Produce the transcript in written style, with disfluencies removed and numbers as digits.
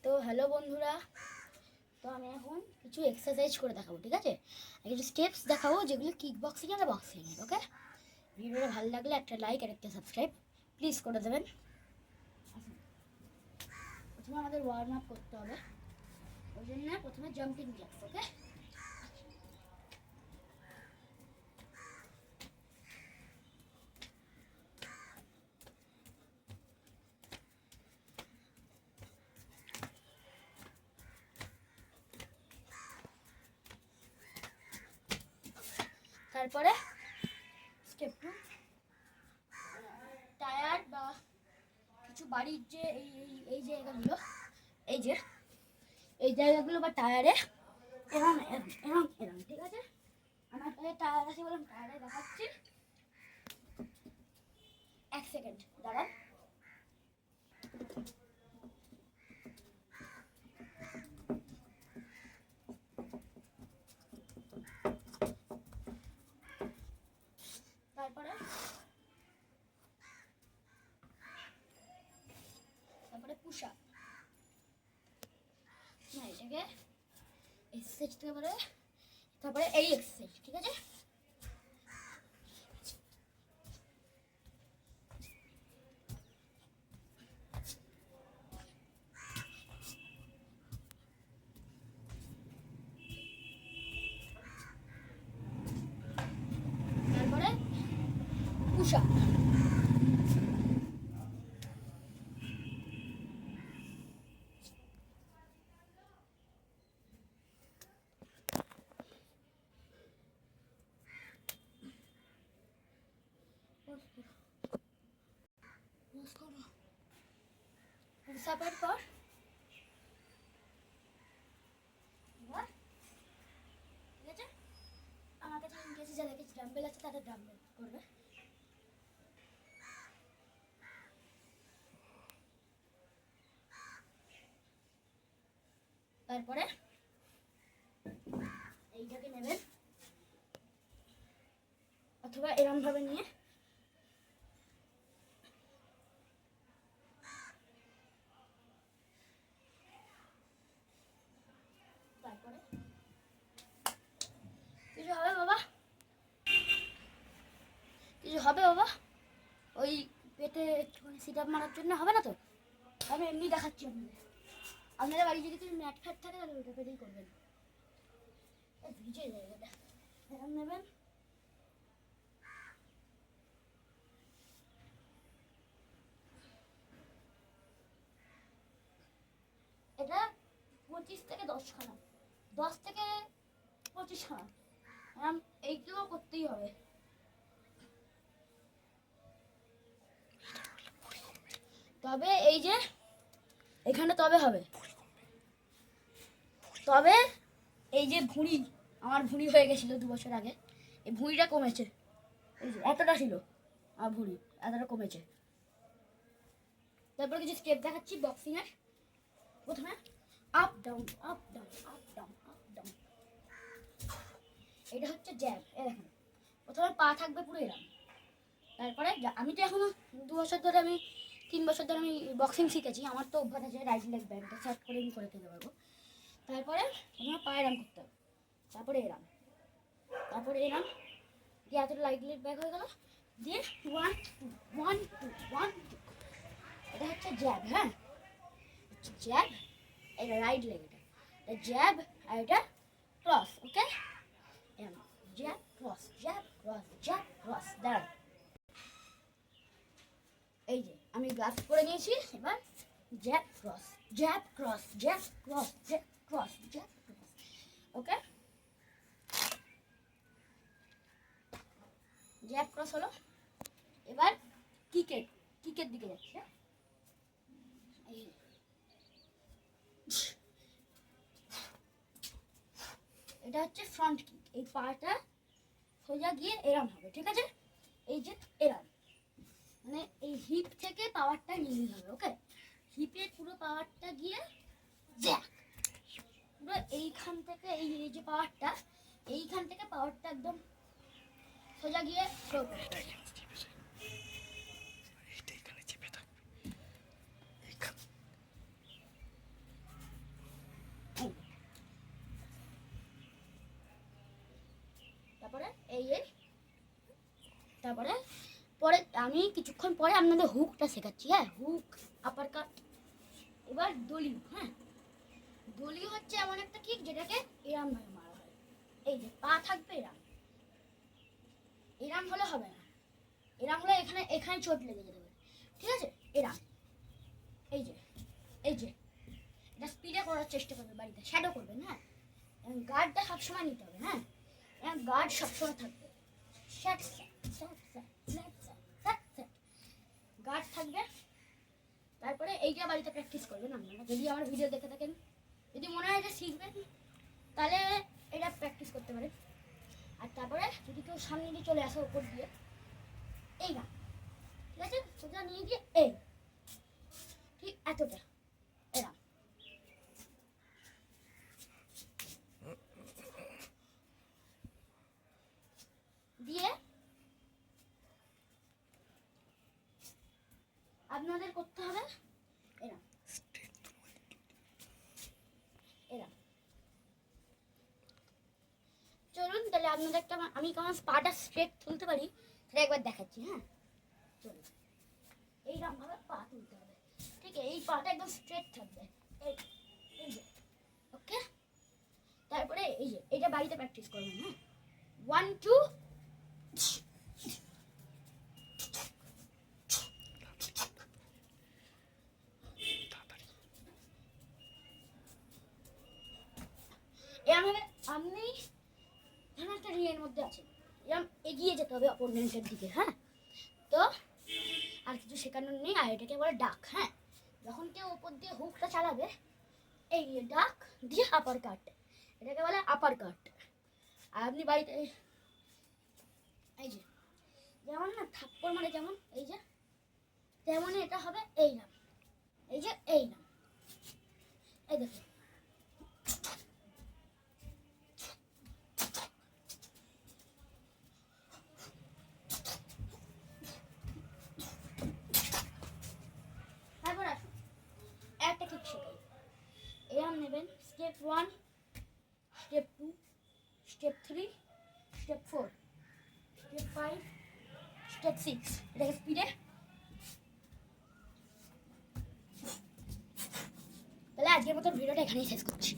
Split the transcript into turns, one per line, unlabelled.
তো হ্যালো বন্ধুরা, তো আমি এখন কিছু এক্সারসাইজ করে দেখাবো, ঠিক আছে? কিছু স্টেপস দেখাবো যেগুলো কিক বক্সিং আর বক্সিং এর। ওকে, ভিডিওটা ভালো লাগলে একটা লাইক আর একটা সাবস্ক্রাইব প্লিজ করে দেবেন। প্রথমে আমাদের ওয়ার্ম আপ করতে হবে, ওই জন্য প্রথমে জাম্পিং জ্যাক্স। ওকে, তারপরে স্টেপ 2, টায়ার বা কিছু বাড়ির যে এই জায়গাগুলো, এই জায়গাগুলো বা টায়ারে এরম এরম এরম, ঠিক আছে? আমার টায়ার আছে বললাম, টায়ারে দেখাচ্ছি। 1 সেকেন্ড দাঁড়ান। তারপরে পুশ আপ, না এটাকে এক্সারসাইজ থেকে পরে, তারপরে এই এক্সারসাইজ, ঠিক আছে? তারপরে পুশ আপ, পুশ আপের পর ঠিক আছে? আমার কাছে ইনকেসে যাদের কাছে ডাম্বেল আছে তাদের ডাম্বেল করবে। তারপরে এইটাকে নেবেন, অথবা এরম ভাবে নিয়ে তারপরে কিছু হবে বাবা, কিছু হবে বাবা, ওই পেটে একটুখানি সিট আপ মারার জন্য হবে না তো? আমি এমনি দেখাচ্ছি আপনাদের। আপনাদের বাড়ি যদি কিছু ম্যাট ফ্যাট থাকে তাহলে ওইটা পেটেই করবেন। ভিজে জায়গাটা এরম নেবেন, এটা 25 থেকে 10 খানা, 10 থেকে 25 খানা এইগুলো করতেই হবে। তবে এই যে এখানে তবে হবে, তবে এই যে ভুঁড়ি, আমার ভুঁড়ি হয়ে গেছিল 2 বছর আগে, এই ভুঁড়িটা কমেছে। এই যে এতটা ছিল আমার ভুঁড়ি, এতটা কমেছে। তারপর কিছু স্টেপ দেখাচ্ছি বক্সিং এর। প্রথমে up down up down up down up down, এটা হচ্ছে জ্যাব। এই দেখেন, প্রথমে পা থাকবে পুরো এরকম। তারপরে আমি তো এখনো 2 বছর ধরে, আমি 3 বছর ধরে আমি বক্সিং শিখেছি, আমার তো অভ্যাস আছে রাইট লেগ ব্যান্ডটা সেট করে আমি করে দিতে পারবো। তারপরে আমার পা এরাম করতে হবে, তারপরে এরাম, তারপরে এরাম দিয়ে এতটা লাইট লেগ ব্যাক হয়ে গেল, দিয়ে 1 2 1 2 1 2, এটা হচ্ছে জ্যাব। হ্যাঁ, জ্যাব, এটা রাইট লেগ, এটা জ্যাব, আর এটা cross. Okay, jab cross jab cross jab cross. দাঁড়ান, এই যে আমি গ্লাভস পরে নিয়েছি, এবার jab cross jab cross jab cross jab cross jab cross. Okay, jab cross হলো। এবার কিকের দিকে যাচ্ছে। এটা হচ্ছে ফ্রন্ট কিক, এই পাটা সোজা গিয়ে এরম হবে, ঠিক আছে? এই যে এরম, মানে এই হিপ থেকে পাওয়ারটা নিয়ে নিতে হবে। ওকে, হিপের পুরো পাওয়ারটা গিয়ে জ্যাক, পুরো এইখান থেকে এই যে পাওয়ারটা, এইখান থেকে পাওয়ারটা একদম সোজা গিয়ে থ্রো করতে হবে। এই তারপরে পরে আমি কিছুক্ষণ পরে আপনাদের হুকটা শেখাচ্ছি। হ্যাঁ, হুক, আপার কাট। এবার দলীয়। হ্যাঁ, দলীয় হচ্ছে এমন একটা কিক যেটাকে এরাম ভাবে মারা হয়। এই যে পা থাকবে এরাম, এরাম হলে হবে না, এরাম হলে এখানে এখানে চোট লেগে যেতে পারে। ঠিক আছে, এরাম। এই যে এটা স্পিডে করার চেষ্টা করবে, বাড়িতে শ্যাডো করবেন। হ্যাঁ, গার্ডটা সবসময় নিতে হবে। হ্যাঁ, গার্ড সবসময় থাকবে, গার্ড থাকবে। তারপরে এইটা বাড়িতে প্র্যাকটিস করবেন আপনারা, যদি আমার ভিডিও দেখে থাকেন। যদি মনে হয় এটা শিখবেন তাহলে এটা প্র্যাকটিস করতে পারেন। আর তারপরে যদি কেউ সামনে দিয়ে চলে আসে উপর দিয়ে, এই না, ঠিক আছে, সোজা নিয়ে গিয়ে এই ঠিক এতটা এরা দিয়ে আপনাদের করতে হবে এরা এরা। চলুন তাহলে আপনাদের একটা আমি কেমন পাটা স্ট্রেট তুলতে পারি সেটা একবার দেখাচ্ছি। হ্যাঁ, চলুন। এইরকম ভাবে পা তুলতে হবে, ঠিক আছে, এই পাটা একদম স্ট্রেট থাকবে। এই এই যে, ওকে। তারপরে এই যে এটা বাড়িতে প্র্যাকটিস করবেন। হ্যাঁ, 1 2 এভাবে আপনি ধরুন একটা রিয়ের মধ্যে আছেন, এরকম এগিয়ে যেতে হবে অপোনেন্টের দিকে। হ্যাঁ, তো আর কিছু শেখানোর নেই। আর এটাকে বলে ডাক। হ্যাঁ, যখন কেউ উপর দিয়ে হুকটা চালাবে, এই ডাক দিয়ে আপার কাট, এটাকে বলে আপার কাট। আর আপনি বাড়িতে এই যে যেমন না থাপ্পড় মানে যেমন এই যে তেমনই এটা হবে এই নাম, এই যে এই নাম, এই দেখুন। তারপর আসুন একটা কিক শেখাই। এরম নেবেন, step 1, step 2, step 3, step 4, step 5, step 6। এটাকে স্পিডে। তাহলে আজকের মতো ভিডিওটা এখানেই শেষ করছি।